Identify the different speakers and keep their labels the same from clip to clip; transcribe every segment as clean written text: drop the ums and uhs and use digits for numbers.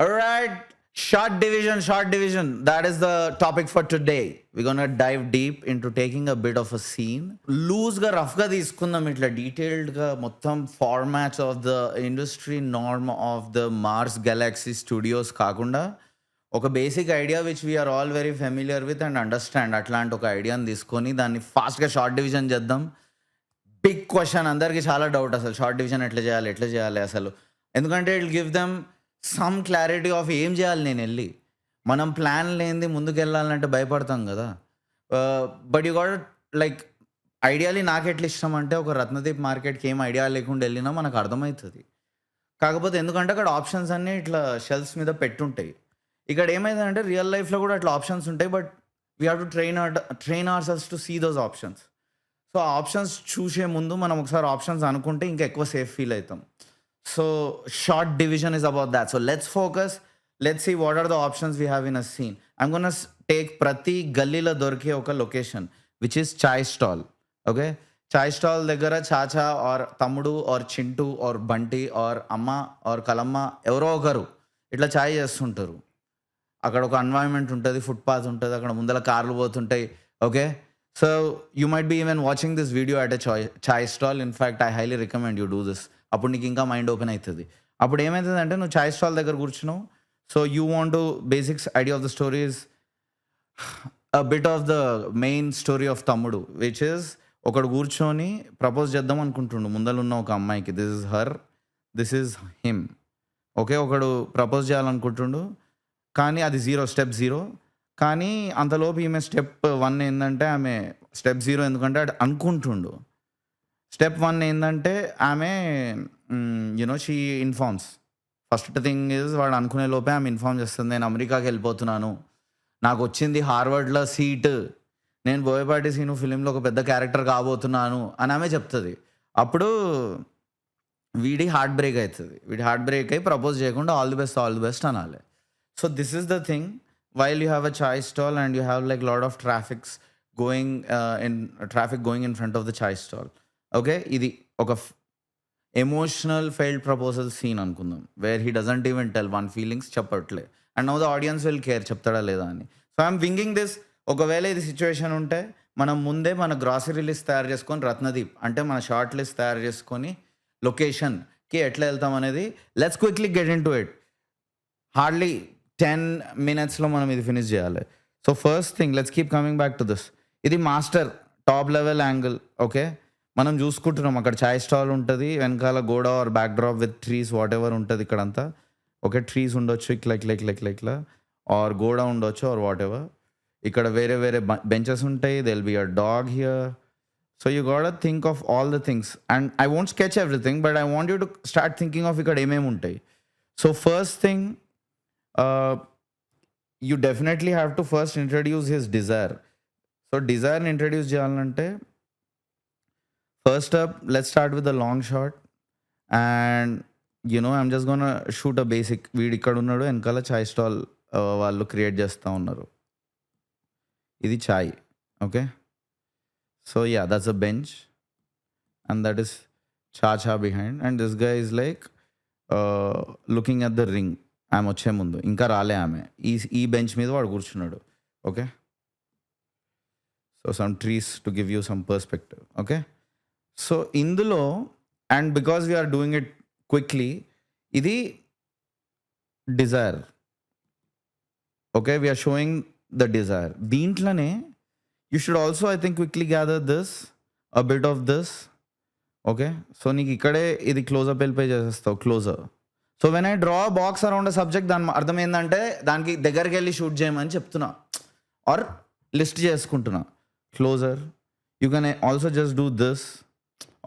Speaker 1: All right, short division, short division. That is the topic for today. We're gonna dive deep into taking a bit of a scene. Loose ga, rough ga తీసుకుందాం ఇట్లా detailed గా మొత్తం formats of the industry norm of the Mars Galaxy Studios కాకుండా ఒక basic idea which we are all very familiar with and understand అట్లాంటి ఒక ఐడియాని తీసుకొని దాన్ని ఫాస్ట్గా షార్ట్ డివిజన్ చేద్దాం. బిగ్ క్వశ్చన్, అందరికీ చాలా డౌట్ అసలు షార్ట్ డివిజన్ ఎట్లా చేయాలి అసలు. ఎందుకంటే it give them some clarity of ఏం చేయాలి నేను వెళ్ళి. మనం ప్లాన్ లేనిది ముందుకు వెళ్ళాలంటే భయపడతాం కదా. బట్ యూ గాట్ లైక్ ఐడియాలీ నాకు ఎట్లా ఇష్టం అంటే ఒక రత్నదీప్ మార్కెట్కి ఏం ఐడియా లేకుండా వెళ్ళినా మనకు అర్థమవుతుంది. కాకపోతే ఎందుకంటే అక్కడ ఆప్షన్స్ అన్నీ ఇట్లా షెల్ఫ్స్ మీద పెట్టుంటాయి. ఇక్కడ ఏమైందంటే రియల్ లైఫ్లో కూడా అట్లా ఆప్షన్స్ ఉంటాయి, but we have to train our cells to see those options. So ఆ ఆప్షన్స్ చూసే ముందు మనం ఒకసారి ఆప్షన్స్ అనుకుంటే ఇంకా ఎక్కువ సేఫ్ ఫీల్ అవుతాం. So shot division is about that. So let's focus. Let's see what are the options we have in a scene. I'm gonna take ప్రతి గల్లీలో దొరికే ఒక location which is chai stall. Okay, chai stall దగ్గర చాచా or తమ్ముడు or Chintu or Bunty or అమ్మ or Kalamma ఎవరో ఒకరు ఇట్లా చాయ్ చేస్తుంటారు. అక్కడ ఒక ఎన్వైరన్మెంట్ ఉంటుంది, ఫుట్పాత్ ఉంటుంది, అక్కడ ముందర కార్లు పోతుంటాయి. Okay, so you might be even watching this video at a chai stall. In fact I highly recommend you do this. అప్పుడు నీకు ఇంకా మైండ్ ఓపెన్ అవుతుంది. అప్పుడు ఏమవుతుందంటే నువ్వు చాయ్ స్టాల్ దగ్గర కూర్చున్నావు. So you want to basics idea of the stories a bit of the main story of తమ్ముడు విచ్ ఇస్ ఒకడు కూర్చొని ప్రపోజ్ చేద్దాం అనుకుంటుండు ముందలున్న ఒక అమ్మాయికి. This is her, this is him. Okay, ఒకడు ప్రపోజ్ చేయాలనుకుంటుండు కానీ అది స్టెప్ జీరో. కానీ అంతలోపు ఈమె స్టెప్ 1 ఏంటంటే ఆమె స్టెప్ 0 ఎందుకంటే అది అనుకుంటుండు. స్టెప్ 1 ఏంటంటే ఆమె she informs. First thing is వాడు అనుకునే లోపే ఆమె ఇన్ఫార్మ్ చేస్తుంది, నేను అమెరికాకి వెళ్ళిపోతున్నాను, నాకు వచ్చింది హార్వర్డ్లో సీట్, నేను బోయపాటి సీను ఫిలింలో ఒక పెద్ద క్యారెక్టర్ కాబోతున్నాను అని ఆమె చెప్తుంది. అప్పుడు వీడి హార్ట్ బ్రేక్ అవుతుంది. వీడి హార్ట్ బ్రేక్ అయ్యి ప్రపోజ్ చేయకుండా ఆల్ ది బెస్ట్ అనాలి. So this is the thing. While you have a chai stall and you have like lot of traffic going in front of the chai stall. Okay, ఇది ఒక emotional failed proposal scene అనుకుందాం, where he doesn't even tell one feelings చెప్పట్లే. And now the audience will care చెప్తాడా లేదా అని. So I'm winging this. ఒకవేళ ఇది situation ఉంటే మనం ముందే మన గ్రాసరీ లిస్ట్ తయారు చేసుకొని రత్నదీప్ అంటే మన షార్ట్ లిస్ట్ తయారు చేసుకొని లొకేషన్కి ఎట్లా వెళ్తాం అనేది let's quickly get in to it. Hardly 10 minutesలో మనం ఇది ఫినిష్ చేయాలి. So first thing let's keep coming back to this. ఇది master top level angle. Okay, మనం చూసుకుంటున్నాం అక్కడ చాయ్ స్టాల్ ఉంటుంది, వెనకాల గోడ or back drop with trees whatever ఉంటుంది ఇక్కడంతా. ఓకే, ట్రీస్ ఉండొచ్చు ఇట్లా ఆర్ గోడ ఉండొచ్చు ఆర్ వాట్ ఎవర్. ఇక్కడ వేరే బెంచెస్ ఉంటాయి, there'll be a dog here. So you got think of all the things and I won't sketch everything but I want you to start thinking of ఇక్కడ ఏమేమి ఉంటాయి. So first thing you definitely have to first introduce his desire. So డిజైర్ని introduce చేయాలంటే first up let's start with the long shot and I'm just gonna shoot a basic. వీడు ఇక్కడ ఉన్నాడు, వెనకాల చాయ్ stall వాళ్ళు క్రియేట్ చేస్తూ ఉన్నారు. ఇది చాయ్. Okay, so yeah that's a bench and that is chacha behind and this guy is like looking at the ring. ఆమె వచ్చే ముందు ఇంకా రాలే ఆమె. ఈ బెంచ్ మీద వాడు కూర్చున్నాడు. Okay, so some trees to give you some perspective. Okay, so ఇందులో and because we're doing it quickly ఇది desire. Okay, we're showing the desire. దీంట్లోనే you should also I think quickly gather this a bit of this. Okay, so నీకు ఇక్కడే ఇది closeup వెళ్ళిపోయి చేసేస్తావు closer. So when I draw box around a subject దాని అర్థం ఏంటంటే దానికి దగ్గరికి వెళ్ళి షూట్ చేయమని చెప్తున్నా ఆర్ లిస్ట్ చేసుకుంటున్నా. Closer you can also just do this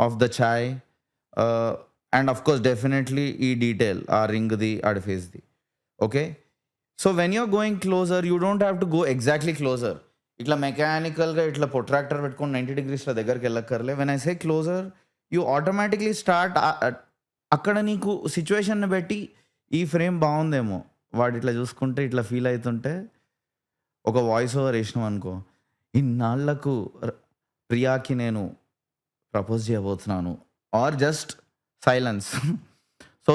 Speaker 1: of the chai and of course definitely ఈ డీటెయిల్ ఆ రింగ్ది ఆడ ఫేస్ది. Okay, so when you're going closer you don't have to go exactly closer. ఇట్లా మెకానికల్గా ఇట్లా ప్రొట్రాక్టర్ పెట్టుకొని 90 degrees దగ్గరికి వెళ్ళక్కర్లే. When I say closer you automatically start. అక్కడ నీకు సిచ్యువేషన్ని బట్టి ఈ ఫ్రేమ్ బాగుందేమో, వాడు ఇట్లా చూసుకుంటే ఇట్లా ఫీల్ అవుతుంటే ఒక వాయిస్ ఓవర్ వేసినాం అనుకో, ఇన్నాళ్లకు ప్రియాకి నేను ప్రపోజ్ చేయబోతున్నాను ఆర్ జస్ట్ సైలెన్స్. సో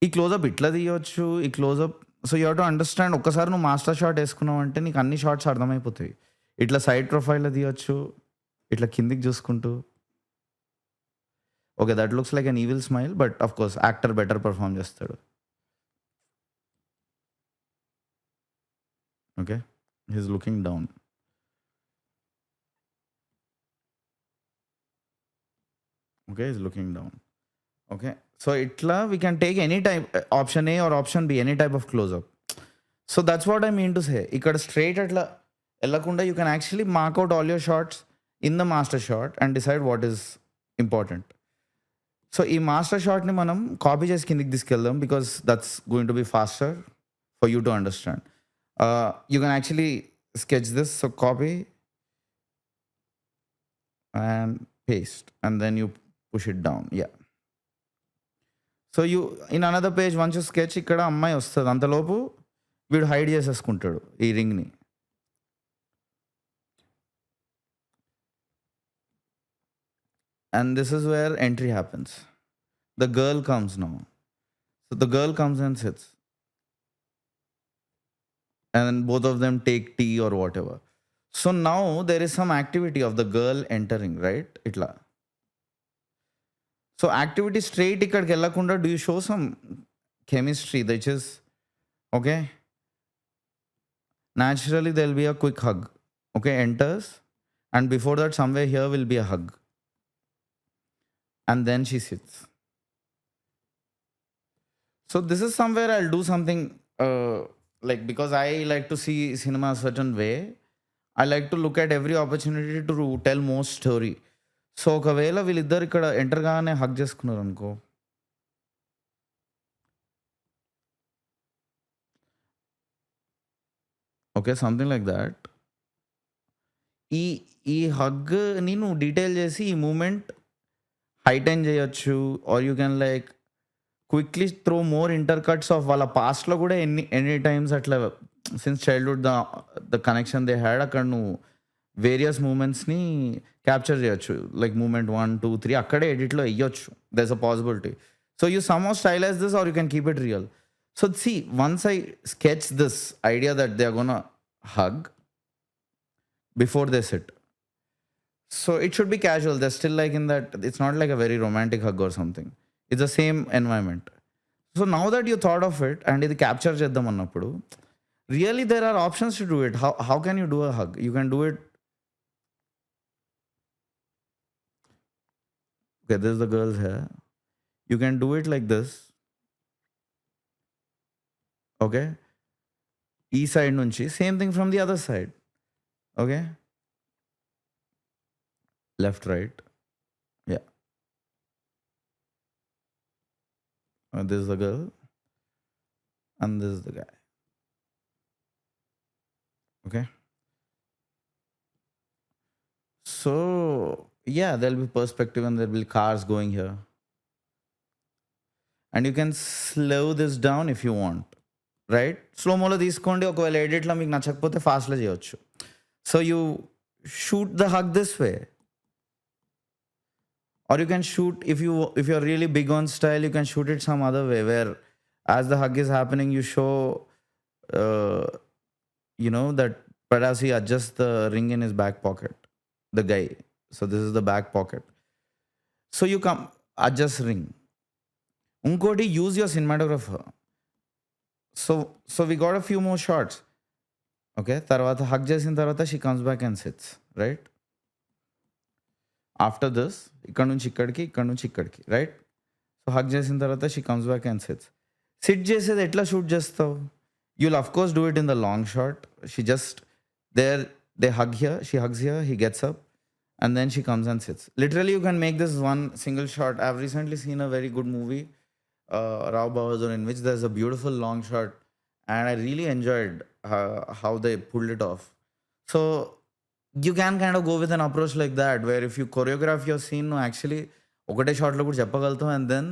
Speaker 1: ఈ క్లోజప్ ఇట్లా తీయొచ్చు. ఈ closeup so you have to understand ఒక్కసారి నువ్వు మాస్టర్ షాట్ యేసుకున్నావంటే నీకు అన్ని షాట్స్ అర్థమైపోతాయి. ఇట్లా సైడ్ ప్రొఫైల్‌లో తీయొచ్చు. ఇట్లా కిందకి చూసుకుంటూ. Okay. That looks like an evil smile. But of course actor better perform చేస్తాడు. Okay. He is looking down. Okay. He is looking down. Okay. So ఇట్లా we can take any type option A or option B any type of closeup. So that's what I mean to say. ఇక్కడ straight అట్లా ఎళ్ళకుండా you can actually mark out all your shots in the master shot and decide what is important. So ఈ master షాట్‌ని మనం copy చేసి కిందకి తీసుకెళ్దాం. Because that's going to be faster for you to understand. You can actually sketch this. So copy and paste and then you push it down. Yeah. So you in another page once you sketch ఇక్కడ అమ్మాయి వస్తుంది. అంతలోపు వీడు hide చేసేసుకుంటాడు ఈ రింగ్ని. And this is where entry happens. The girl comes now. So the girl comes and sits and both of them take tea or whatever. So now there is some activity of the girl entering, right? Itla. So activity straight ikkadiki ellakunda do you show some chemistry which is okay? Naturally there will be a quick hug. Okay, enters and before that somewhere here will be a hug. And then she sits. So this is somewhere I'll do something like because I like to see cinema a certain way. I like to look at every opportunity to tell more story. So ఒకవేళ వీళ్ళిద్దరు ఇక్కడ enter గానే hug చేసుకున్నారు అనుకో, okay something like that. ఈ ఈ హగ్ని నువ్వు detail చేసి ఈ మూమెంట్ హైటైన్ చేయొచ్చు. Or you can like quickly throw more intercuts of వాళ్ళ పాస్ట్లో కూడా ఎనీ టైమ్స్ అట్లా since childhood the connection they had అక్కడ నువ్వు వేరియస్ మూమెంట్స్ని క్యాప్చర్ చేయొచ్చు. లైక్ మూమెంట్ 1, 2, 3 అక్కడే ఎడిట్లో వేయొచ్చు. There is a possibility. So you somehow stylise this or you can keep it real. So see once I sketch this idea that they are gonna hug before they sit. So it should be casual. They're still like in that, it's not like a very romantic hug or something. It's the same environment. So now that you thought of it and ఇది capture చేద్దాం అన్నప్పుడు really there are options to do it. How can you do a hug? You can do it. Okay, this is the girl's hair. You can do it like this. Okay. ఈ side నుంచి same thing from the other side. Okay, left right. Yeah, this is the girl and this is the guy. Okay, so yeah there will be perspective and there will cars going here and you can slow this down if you want. Right, స్లోమోలో తీసుకోండి. ఒకవేళ ఎడిట్లో మీకు నచ్చకపోతే ఫాస్ట్లో చేయొచ్చు. So you shoot the hug this way or you can shoot if you're really big on style, you can shoot it some other way where as the hug is happening you show that perhaps he adjusts the ring in his back pocket, the guy. So this is the back pocket. So you come adjust ring. Unkoti, use your cinematographer. So we got a few more shots. Okay, tarvata hug చేసిన తర్వాత she comes back and sits, right? After this ఇక్కడ నుంచి ఇక్కడికి, ఇక్కడ నుంచి ఇక్కడికి, right? So hug చేసిన తర్వాత she comes back and sits. SIT చేసేది ఎట్లా షూట్ చేస్తావు? You'll of course do it in the long shot. She just they hug here, she hugs here, he gets up and then she comes and sits. Literally you can make this one single shot. I've recently seen a very good movie, Rao Bahadur, in which there's a beautiful long shot and I really enjoyed how they pulled it off. So you can kind of go with an approach like that where if you choreograph your scene, no, actually ఒకటే షాట్లో కూడా చెప్పగలుగుతాం and then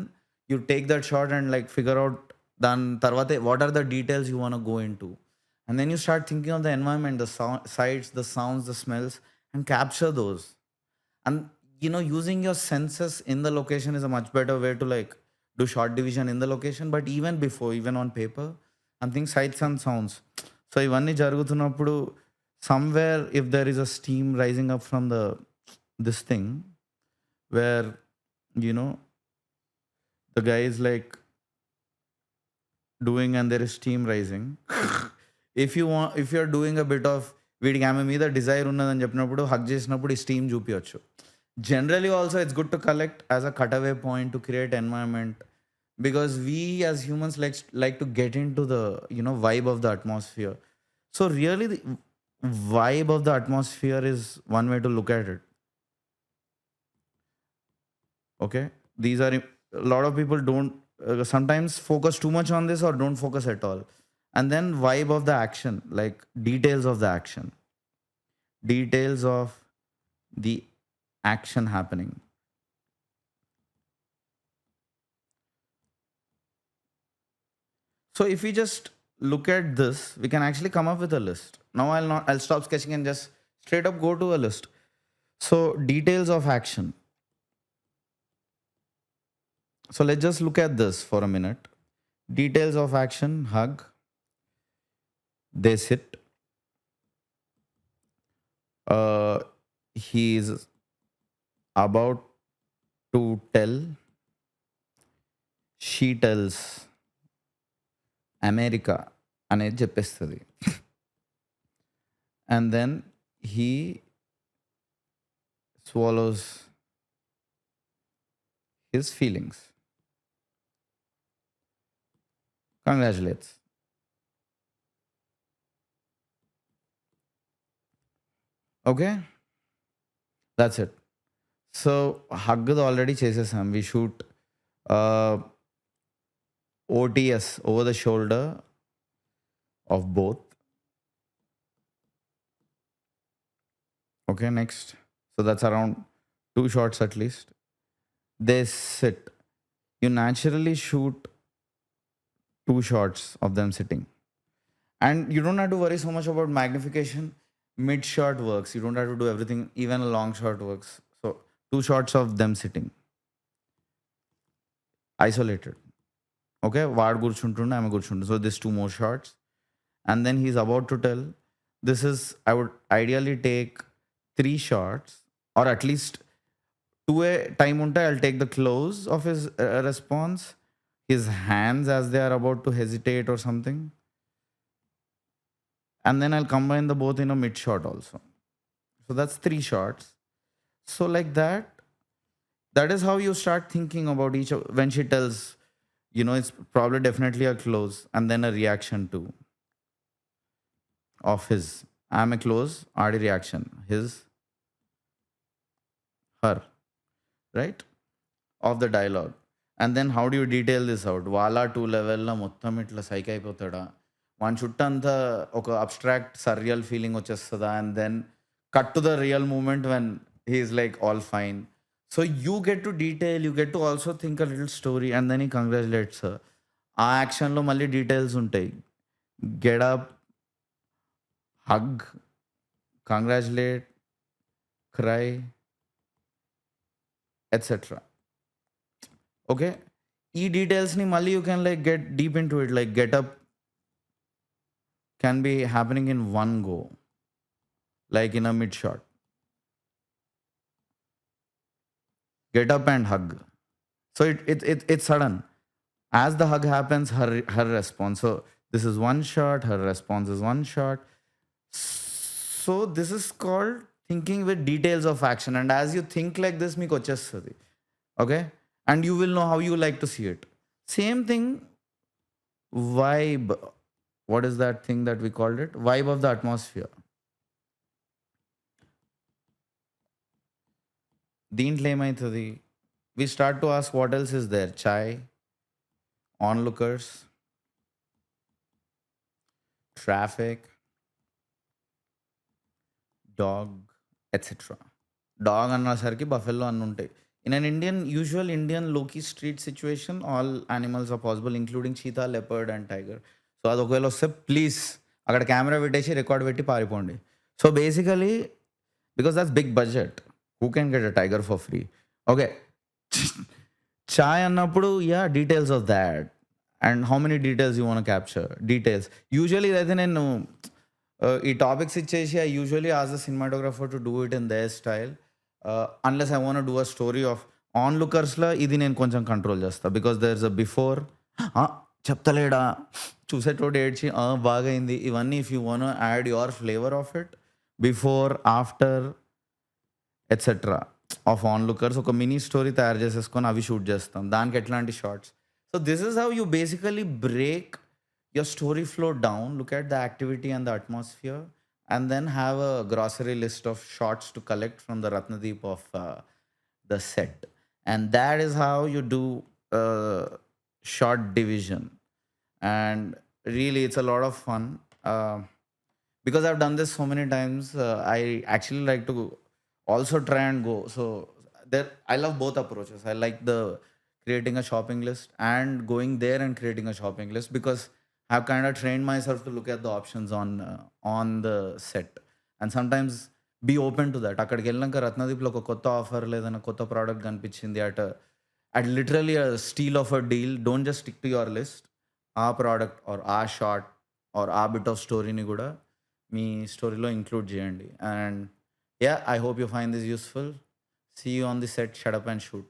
Speaker 1: you take that shot and like figure out దాని తర్వాత what are the details you want to go into and then you start thinking of the environment, the sights, the sounds, the smells and capture those. And using your senses in the location is a much better way to like do shot division in the location, but even before, even on paper, I'm thinking sights and sounds. So ఇవన్నీ జరుగుతున్నప్పుడు somewhere if there is a steam rising up from this thing where you know the guy is like doing and there is steam rising. If you're doing a bit of వీడికి ఆమె మీద Dzire ఉన్నదని చెప్పినప్పుడు hug చేసినప్పుడు ఈ steam చూపించచ్చు. Generally also it's good to collect as a cutaway point to create environment, because we as humans like to get into the vibe of the atmosphere. So really the vibe of the atmosphere is one way to look at it. Okay, these are a lot of people don't sometimes focus too much on this or don't focus at all. And then vibe of the action, like details of the action, details of the action happening. So if we just look at this, we can actually come up with a list. Now I'll stop sketching and just straight up go to a list. So details of action. So let's just look at this for a minute. Details of action: hug, they sit, he's about to tell, she tells America అనేది చెప్పేస్తుంది. And then he swallows his feelings, congratulates. Okay, that's it. So hug already chesesam. We shoot OTS, over the shoulder of both. Okay, next. So that's around 2 shots at least. They sit. You naturally shoot 2 shots of them sitting. And you don't have to worry so much about magnification. Mid shot works. You don't have to do everything. Even a long shot works. So 2 shots of them sitting. Isolated. Okay, వాడు కూర్చుంటుండే, ఆమె కూర్చుంటుంది. So this 2 more shots. And then he's about to tell. This is, I would ideally take 3 shots, or at least 2 time unta. I'll take the close of his response, his hands as they are about to hesitate or something. And then I'll combine the both in a mid shot also. So that's 3 shots. So like that is how you start thinking about each when she tells, it's probably definitely a close and then a reaction too of his. I'm a close, RD reaction, his, her, right, of the dialogue. And then how do you detail this out? Wala 2 level la mottam itla psych అయిపోతాడా, one చుట్టంతా ఒక abstract surreal feeling వచ్చేస్తుందా, and then cut to the real moment when he is like all fine. So you get to detail, you get to also think a little story, and then he congratulates her. ఆ యాక్షన్లో మళ్ళీ details ఉంటాయి. Get up, hug, congratulate, cry, etcetera. Okay, ఈ డీటెయిల్స్ని మళ్ళీ you can like get deep in to it. Like get up can be happening in one go, like in a mid shot. Get up and hug. So it's sudden. As the hug happens, her response. So this is one shot, her response is one shot. So this is called thinking with details of action. And as you think like this, meeku vachestadi. Okay? And you will know how you like to see it. Same thing, vibe. What is that thing that we called it? Vibe of the atmosphere. దీంట్లో ఏమవుతుంది? We start to ask what else is there. Chai, onlookers, traffic, dog, etc. Dog అన్నసరికి buffalo అన్ని ఉంటాయి. In an usual Indian low-key street situation, all animals are possible, including cheetah, leopard and tiger. So అది ఒకవేళ వస్తే please అక్కడ camera పెట్టేసి record పెట్టి పారిపోండి. So basically because that's big budget, who can get a tiger for free? Okay, చాయ్ అన్నప్పుడు details of that and how many details you want capture details. Usually ఇదైతే నేను ఈ టాపిక్స్ ఇచ్చేసి I usually ask the cinematographer to do it in their style. Unless I want do a story of on లుకర్స్‌లో ఇది నేను కొంచెం control చేస్తా. Because there is a before చెప్తలేడా చూసేటోడు ఏడ్చి బాగయింది ఇవన్నీ if you want add your flavour of it before, after etcetera of on lookers ఒక మినీ స్టోరీ తయారు చేసేసుకొని అవి షూట్ చేస్తాం. దానికి ఎట్లాంటి shots. So this is how you basically break your story flow down, look at the activity and the atmosphere, and then have a grocery list of shots to collect from the Ratnadeep of the set. And that is how you do uh, shot division. And really, it's a lot of fun. Because I've done this so many times, I actually like to also try and go. So there, I love both approaches. I like the creating a shopping list and going there and creating a shopping list because I've kind of trained myself to look at the options on the set and sometimes be open to that. అక్కడికి వెళ్ళినాక రత్నదీప్లో ఒక కొత్త offer లేదన్నా కొత్త product కనిపించింది at literally a steal of a deal. Don't just stick to your list. ఆ product or ఆ shot or ఆ బిట్ ఆఫ్ స్టోరీని కూడా మీ స్టోరీలో ఇంక్లూడ్ చేయండి. And I hope you find this useful. See you on the set. Shut up and shoot.